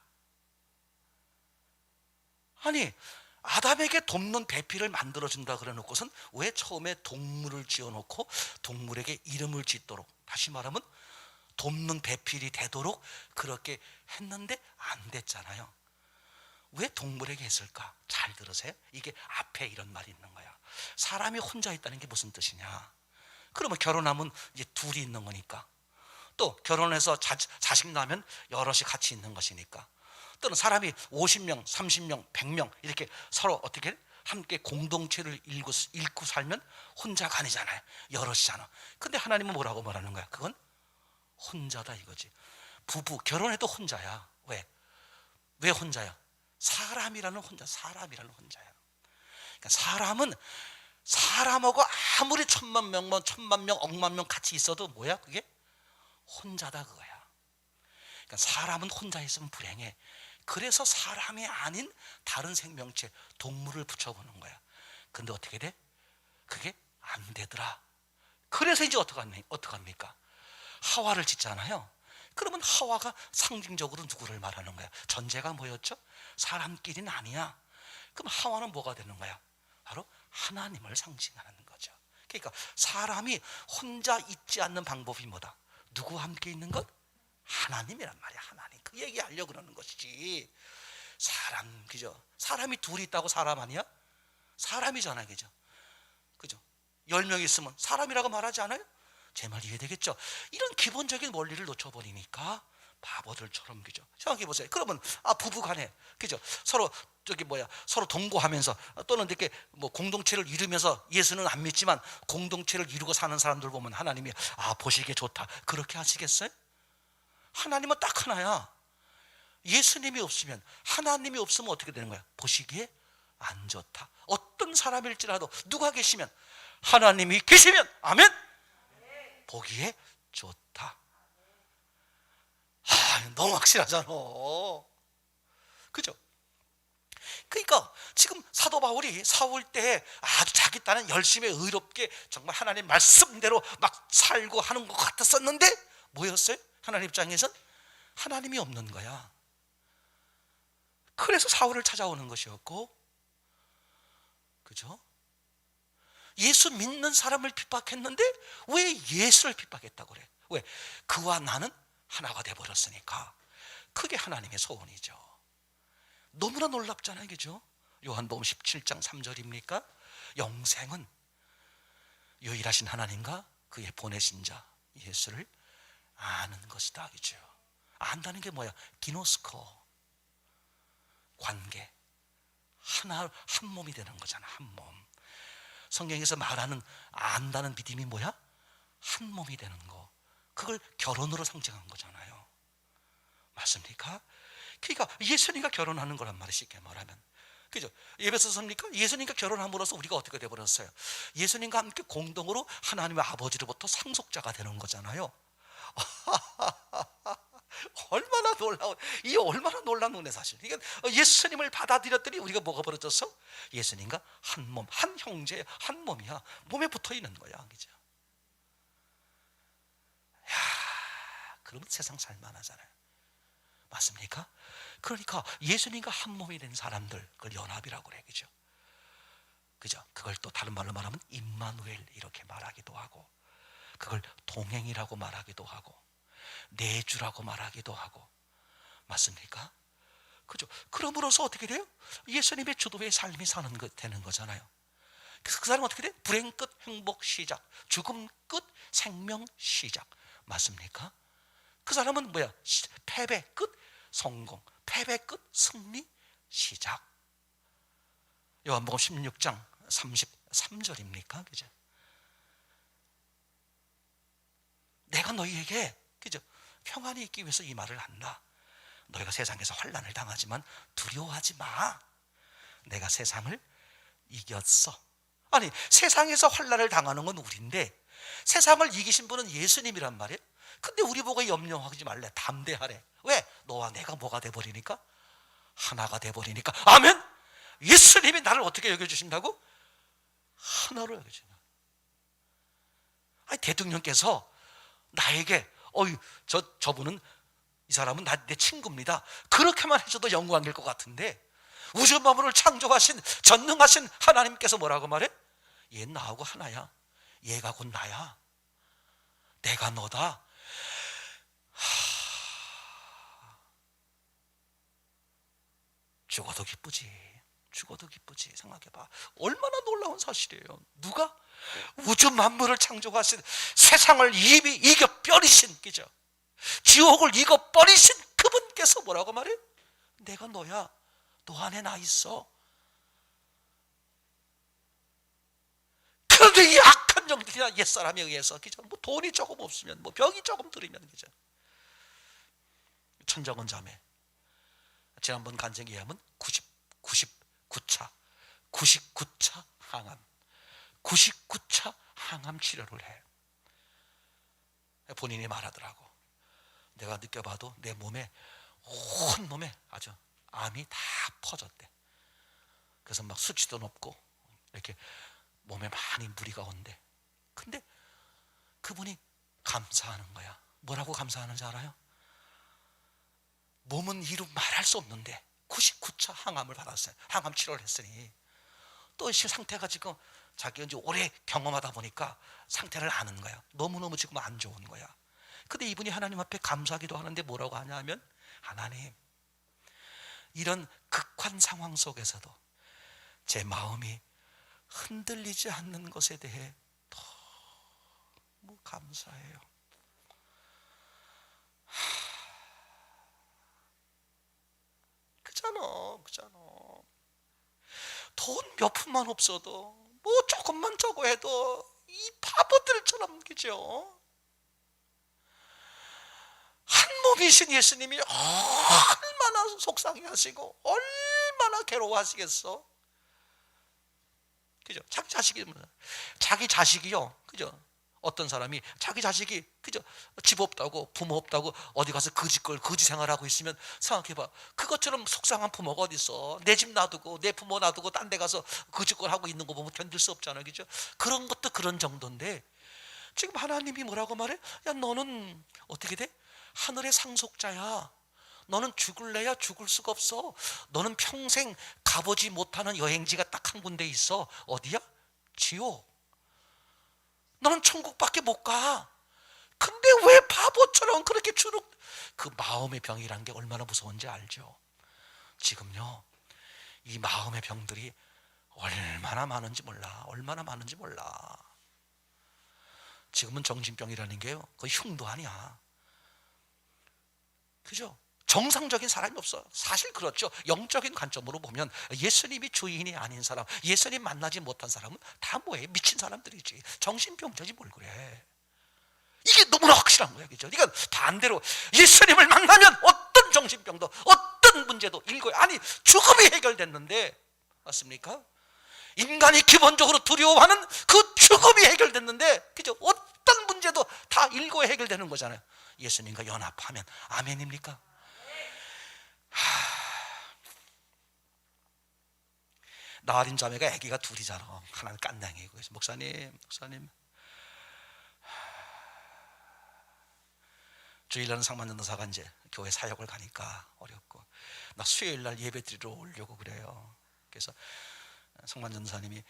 아니, 아담에게 돕는 배필을 만들어준다 그래 놓고선 왜 처음에 동물을 지어놓고 동물에게 이름을 짓도록, 다시 말하면 돕는 배필이 되도록 그렇게 했는데 안 됐잖아요. 왜 동물에게 했을까? 잘 들으세요. 이게 앞에 이런 말이 있는 거야. 사람이 혼자 있다는 게 무슨 뜻이냐? 그러면 결혼하면 이제 둘이 있는 거니까, 또 결혼해서 자식 낳으면 여럿이 같이 있는 것이니까, 또는 사람이 50명, 30명, 100명 이렇게 서로 어떻게 함께 공동체를 읽고 살면 혼자가 아니잖아요. 여럿이잖아. 근데 하나님은 뭐라고 말하는 거야? 그건 혼자다 이거지. 부부 결혼해도 혼자야. 왜 혼자야? 사람이라는 혼자야. 그러니까 사람은 사람하고 아무리 천만 명, 억만 명 같이 있어도 뭐야? 그게 혼자다 그거야. 그러니까 사람은 혼자 있으면 불행해. 그래서 사람이 아닌 다른 생명체, 동물을 붙여보는 거야. 근데 어떻게 돼? 그게 안 되더라. 그래서 이제 어떡합니까? 하와를 짓잖아요. 그러면 하와가 상징적으로 누구를 말하는 거야? 전제가 뭐였죠? 사람끼리는 아니야. 그럼 하와는 뭐가 되는 거야? 바로 하나님을 상징하는 거죠. 그러니까 사람이 혼자 있지 않는 방법이 뭐다? 누구와 함께 있는 것? 하나님이란 말이야. 하나님. 그 얘기하려고 그러는 것이지. 사람, 그죠? 사람이 둘이 있다고 사람 아니야? 사람이잖아, 그죠? 그죠? 10명 있으면 사람이라고 말하지 않아요? 제 말 이해되겠죠? 이런 기본적인 원리를 놓쳐버리니까 바보들처럼, 그죠? 생각해 보세요. 그러면 부부간에, 그죠? 서로 서로 동거하면서 또는 이렇게 뭐 공동체를 이루면서, 예수는 안 믿지만 공동체를 이루고 사는 사람들 보면 하나님이 보시기에 좋다 그렇게 하시겠어요? 하나님은 딱 하나야. 예수님이 없으면, 하나님이 없으면 어떻게 되는 거야? 보시기에 안 좋다. 어떤 사람일지라도 누가 계시면, 하나님이 계시면 아멘, 보기에 좋다. 너무 확실하잖아. 그죠? 그러니까 지금 사도 바울이 사울 때 아주 자기 딴은 열심히 의롭게 정말 하나님 말씀대로 막 살고 하는 것 같았었는데 뭐였어요? 하나님 입장에선 하나님이 없는 거야. 그래서 사울을 찾아오는 것이었고, 그죠? 예수 믿는 사람을 핍박했는데 왜 예수를 핍박했다고 그래? 왜? 그와 나는 하나가 돼버렸으니까. 그게 하나님의 소원이죠. 너무나 놀랍잖아요, 그죠? 요한복음 17장 3절입니까? 영생은 유일하신 하나님과 그의 보내신 자 예수를 아는 것이다, 그죠? 안다는 게 뭐야? 기노스코, 관계. 한 몸이 되는 거잖아. 한 몸. 성경에서 말하는 안다는 믿음이 뭐야? 한 몸이 되는 거. 그걸 결혼으로 상징한 거잖아요. 맞습니까? 그러니까 예수님과 결혼하는 거란 말이야, 쉽게 말하면. 그죠? 예배서서입니까? 예수님과 결혼함으로써 우리가 어떻게 되어버렸어요? 예수님과 함께 공동으로 하나님의 아버지로부터 상속자가 되는 거잖아요. 얼마나 놀라운, 이게 얼마나 놀라운 은혜 사실. 그러니까 예수님을 받아들였더니 우리가 뭐가 벌어졌어? 예수님과 한 몸, 한 형제, 한 몸이야. 몸에 붙어 있는 거야, 그죠? 그러면 세상 살만하잖아요. 맞습니까? 그러니까 예수님과 한 몸이 된 사람들, 그걸 연합이라고 그래. 그죠? 그죠? 그걸 또 다른 말로 말하면 임마누엘 이렇게 말하기도 하고, 그걸 동행이라고 말하기도 하고, 내주라고 말하기도 하고. 맞습니까? 그죠? 그럼으로써 어떻게 돼요? 예수님의 주도의 삶이 되는 거잖아요. 그래서 그 사람은 어떻게 돼? 불행 끝 행복 시작, 죽음 끝 생명 시작. 맞습니까? 그 사람은 뭐야? 패배 끝 성공, 패배 끝 승리 시작. 요한복음 16장 33절입니까? 그죠? 내가 너희에게, 그죠? 평안이 있기 위해서 이 말을 한다. 너희가 세상에서 환난을 당하지만 두려워하지 마. 내가 세상을 이겼어. 아니, 세상에서 환난을 당하는 건 우리인데 세상을 이기신 분은 예수님이란 말이에요. 근데 우리 보고 염려하지 말래, 담대하래. 왜? 너와 내가 뭐가 돼버리니까? 하나가 돼버리니까. 아멘. 예수님이 나를 어떻게 여겨주신다고? 하나로 여겨주신다. 아니, 대통령께서 나에게 저분은, 이 사람은 내 친구입니다, 그렇게만 해줘도 영광일 것 같은데 우주 만물을 창조하신 전능하신 하나님께서 뭐라고 말해? 얘 나하고 하나야. 얘가 곧 나야. 내가 너다. 죽어도 기쁘지. 죽어도 기쁘지. 생각해봐. 얼마나 놀라운 사실이에요. 누가? 우주 만물을 창조하신, 세상을 이미 이겨버리신, 그죠? 지옥을 이겨버리신 그분께서 뭐라고 말해? 내가 너야. 너 안에 나 있어. 그런데 이 악한 영들이나 옛사람에 의해서, 그죠? 뭐 돈이 조금 없으면, 뭐 병이 조금 들으면, 그죠? 천정은 자매, 지난번 간증에 의하면 99차 항암, 99차 항암 치료를 해. 본인이 말하더라고. 내가 느껴봐도 내 몸에, 온몸에 아주 암이 다 퍼졌대. 그래서 막 수치도 높고 이렇게 몸에 많이 무리가 온대. 근데 그분이 감사하는 거야. 뭐라고 감사하는지 알아요? 몸은 이루 말할 수 없는데 99차 항암을 받았어요. 항암 치료를 했으니 또 상태가 지금 자기가 이제 오래 경험하다 보니까 상태를 아는 거야. 너무너무 지금 안 좋은 거야. 근데 이분이 하나님 앞에 감사하기도 하는데 뭐라고 하냐면, 하나님, 이런 극한 상황 속에서도 제 마음이 흔들리지 않는 것에 대해 너무 감사해요. 그잖아. 돈 몇 푼만 없어도, 뭐 조금만 저거 해도 이 바보들처럼, 그죠? 한 몸이신 예수님이 얼마나 속상해하시고 얼마나 괴로워하시겠어. 그죠? 자기 자식이요, 그죠? 어떤 사람이 자기 자식이, 그죠? 집 없다고, 부모 없다고 어디 가서 거지 생활하고 있으면 생각해봐. 그것처럼 속상한 부모가 어디 있어? 내 집 놔두고, 내 부모 놔두고 딴 데 가서 거짓걸 하고 있는 거 보면 견딜 수 없잖아, 그죠? 그런 것도 그런 정도인데 지금 하나님이 뭐라고 말해? 야, 너는 어떻게 돼? 하늘의 상속자야. 너는 죽을래야 죽을 수가 없어. 너는 평생 가보지 못하는 여행지가 딱 한 군데 있어. 어디야? 지옥. 너는 천국밖에 못 가. 근데 왜 바보처럼 그렇게 그 마음의 병이란 게 얼마나 무서운지 알죠? 지금요, 이 마음의 병들이 얼마나 많은지 몰라. 지금은 정신병이라는 게요, 거의 흉도 아니야. 그죠? 정상적인 사람이 없어. 사실 그렇죠. 영적인 관점으로 보면 예수님이 주인이 아닌 사람, 예수님 만나지 못한 사람은 다 뭐예요? 미친 사람들이지. 정신병자지 뭘 그래. 이게 너무나 확실한 거야, 그죠? 그러니까 반대로 예수님을 만나면 어떤 정신병도, 어떤 문제도 아니, 죽음이 해결됐는데, 맞습니까? 인간이 기본적으로 두려워하는 그 죽음이 해결됐는데, 그죠? 어떤 문제도 다 일거에 해결되는 거잖아요. 예수님과 연합하면. 아멘입니까? 나 어린 자매가 아기가 둘이잖아. 하나는 깐냥이고. 목사님, 주일날은 상만전도사가 이제 교회 사역을 가니까 어렵고, 나 수요일날 예배 드리러 오려고 그래요. 그래서 상만전도사님이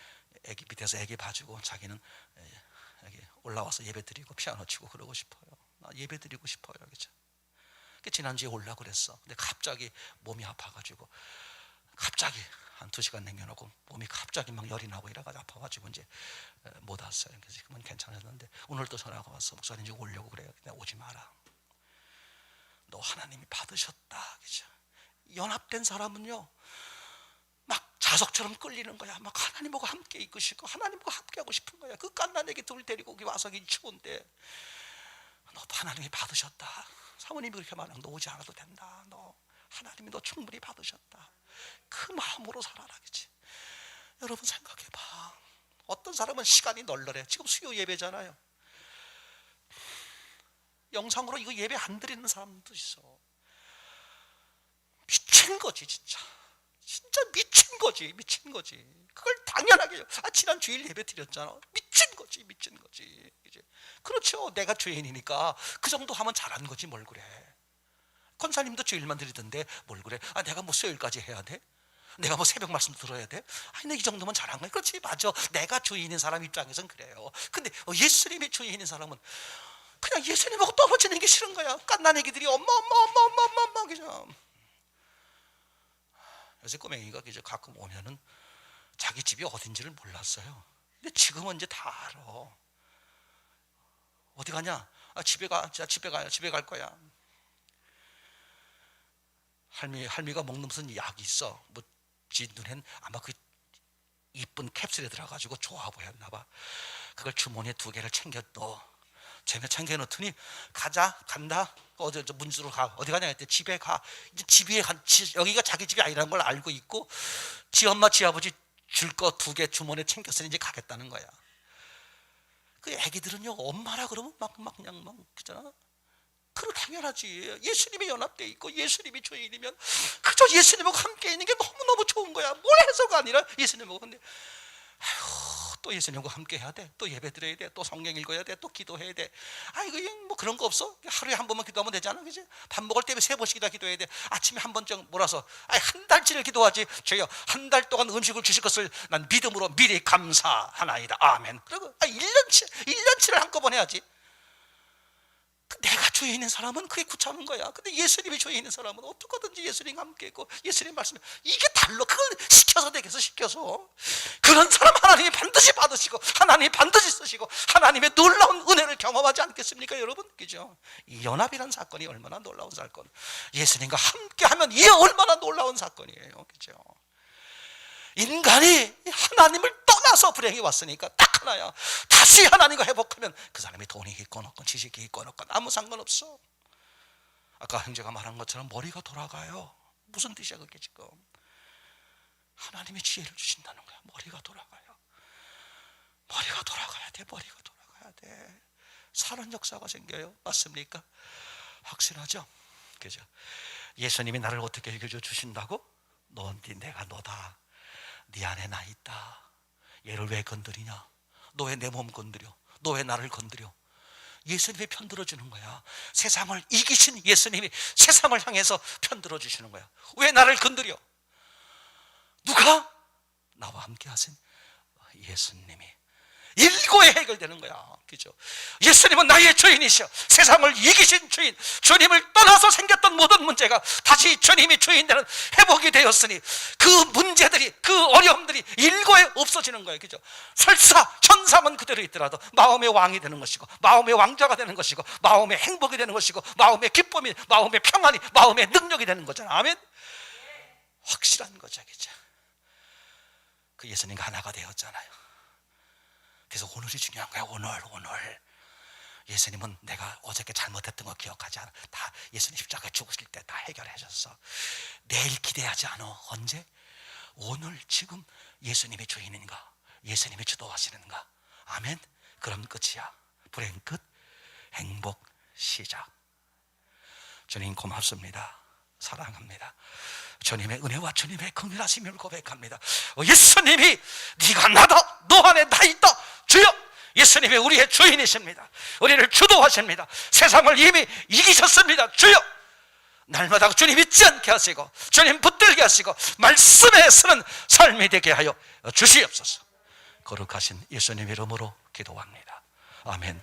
애기 밑에서 애기 봐주고 자기는 여기 올라와서 예배 드리고 피아노 치고 그러고 싶어요. 나 예배 드리고 싶어요. 그죠? 지난주에 오려고 그랬어. 근데 갑자기 몸이 아파가지고, 갑자기 한 2시간 남겨놓고 몸이 갑자기 막 열이 나고 이래가지고 아파가지고 이제 못 왔어요. 그래서 지금은 괜찮았는데 오늘 또 전화가 왔어. 목사님 이제 오려고 그래요. 근데 오지 마라. 너 하나님이 받으셨다. 그죠? 연합된 사람은요, 막 자석처럼 끌리는 거야. 막 하나님하고 함께 이끄시고 하나님하고 함께 하고 싶은 거야. 그 갓난 애기 둘 데리고 여기 와서 이 추운데, 너도 하나님이 받으셨다. 사모님이 그렇게 말하면 너 오지 않아도 된다. 너 하나님이 너 충분히 받으셨다. 그 마음으로 살아라. 그치? 여러분 생각해봐. 어떤 사람은 시간이 널널해. 지금 수요 예배잖아요. 영상으로 이거 예배 안 드리는 사람도 있어. 미친 거지 진짜. 진짜 미친 거지. 미친 거지. 그걸 당연하게 지난 주일 예배 드렸잖아. 미친 거지. 미친 거지. 이제 그렇죠. 내가 죄인이니까 그 정도 하면 잘한 거지 뭘 그래. 권사님도 주일만 드리던데 뭘 그래. 내가 뭐 수요일까지 해야 돼? 내가 뭐 새벽 말씀 들어야 돼? 내 이 정도면 잘한 거야. 그렇지, 맞아. 내가 주인인 사람 입장에선 그래요. 근데 예수님이 주인인 사람은 그냥 예수님하고 떨어지는 게 싫은 거야. 갓난 애기들이 엄마 그냥. 요새 꼬맹이가 이제 가끔 오면은 자기 집이 어딘지를 몰랐어요. 근데 지금은 이제 다 알아. 어디 가냐? 집에 갈 거야. 할미가 먹는 무슨 약이 있어. 뭐 지 눈엔 아마 그 이쁜 캡슐에 들어가지고 좋아 보였나 봐. 그걸 주머니에 2개를 챙겼어. 쟤가 챙겨놓더니 간다. 어디 문주로 가. 어디 가냐 했더니 집에 가. 이제 여기가 자기 집이 아니라는 걸 알고 있고, 지 엄마 지 아버지 줄 거 2개 주머니에 챙겼으니 이제 가겠다는 거야. 그 애기들은요, 엄마라 그러면 그냥 그잖아. 그럼 당연하지. 예수님이 연합되어 있고 예수님이 주인이면 그저 예수님하고 함께 있는 게 너무너무 좋은 거야. 뭘 해서가 아니라 예수님하고. 근데 또 예수님과 함께 해야 돼. 또 예배 드려야 돼. 또 성경 읽어야 돼. 또 기도해야 돼. 이거 뭐 그런 거 없어? 하루에 한 번만 기도하면 되잖아. 그지? 밥 먹을 때 3번씩이나 기도해야 돼. 아침에 한 번쯤 몰아서 한 달치를 기도하지. 주여 한 달 동안 음식을 주실 것을 난 믿음으로 미리 감사하나이다. 아멘. 그리고 1년치를 한꺼번에 해야지. 내가 주인인 사람은 그게 구차한 거야. 근데 예수님이 주인인 사람은 어떻게든지 예수님과 함께 있고 예수님 말씀에 이게 달러. 그걸 시켜서 되겠어. 시켜서 그런 사람 하나님이 반드시 받으시고 하나님이 반드시 쓰시고 하나님의 놀라운 은혜를 경험하지 않겠습니까 여러분? 그죠? 이 연합이라는 사건이 얼마나 놀라운 사건. 예수님과 함께하면 이게 얼마나 놀라운 사건이에요. 그죠? 인간이 하나님을 떠나서 불행이 왔으니까 딱 하나야. 다시 하나님과 회복하면 그 사람이 돈이 있건 없건 지식이 있건 없건 아무 상관없어. 아까 형제가 말한 것처럼 머리가 돌아가요. 무슨 뜻이야 그게 지금? 하나님이 지혜를 주신다는 거야. 머리가 돌아가요. 머리가 돌아가야 돼. 머리가 돌아가야 돼. 사는 역사가 생겨요. 맞습니까? 확실하죠? 그죠? 예수님이 나를 어떻게 이겨줘 주신다고? 내가 너다. 네 안에 나 있다. 얘를 왜 건드리냐? 너 왜 내 몸 건드려? 너 왜 나를 건드려? 예수님이 편들어주는 거야. 세상을 이기신 예수님이 세상을 향해서 편들어주시는 거야. 왜 나를 건드려? 누가? 나와 함께 하신 예수님이. 일고에 해결되는 거야. 그죠? 예수님은 나의 주인이셔. 세상을 이기신 주인. 주님을 떠나서 생겼던 모든 문제가 다시 주님이 주인 되는 회복이 되었으니 그 문제들이, 그 어려움들이 일고에 없어지는 거예요. 그죠? 설사 천상은 그대로 있더라도 마음의 왕이 되는 것이고 마음의 왕자가 되는 것이고 마음의 행복이 되는 것이고 마음의 기쁨이, 마음의 평안이, 마음의 능력이 되는 거잖아. 아멘? 확실한 거죠. 그죠? 그 예수님과 하나가 되었잖아요. 그래서 오늘이 중요한 거야. 오늘 예수님은 내가 어저께 잘못했던 거 기억하지 않아. 다 예수님 십자가에 죽으실 때 다 해결하셨어. 내일 기대하지 않아. 언제? 오늘 지금 예수님이 주인인가? 예수님이 주도하시는가? 아멘. 그럼 끝이야. 불행 끝, 행복 시작. 주님 고맙습니다. 사랑합니다. 주님의 은혜와 주님의 긍휼하심을 고백합니다. 예수님이 네가 나다. 너 안에 나 있다. 주여 예수님이 우리의 주인이십니다. 우리를 주도하십니다. 세상을 이미 이기셨습니다. 주여, 날마다 주님 잊지 않게 하시고 주님 붙들게 하시고 말씀에 서는 삶이 되게 하여 주시옵소서. 거룩하신 예수님 이름으로 기도합니다. 아멘.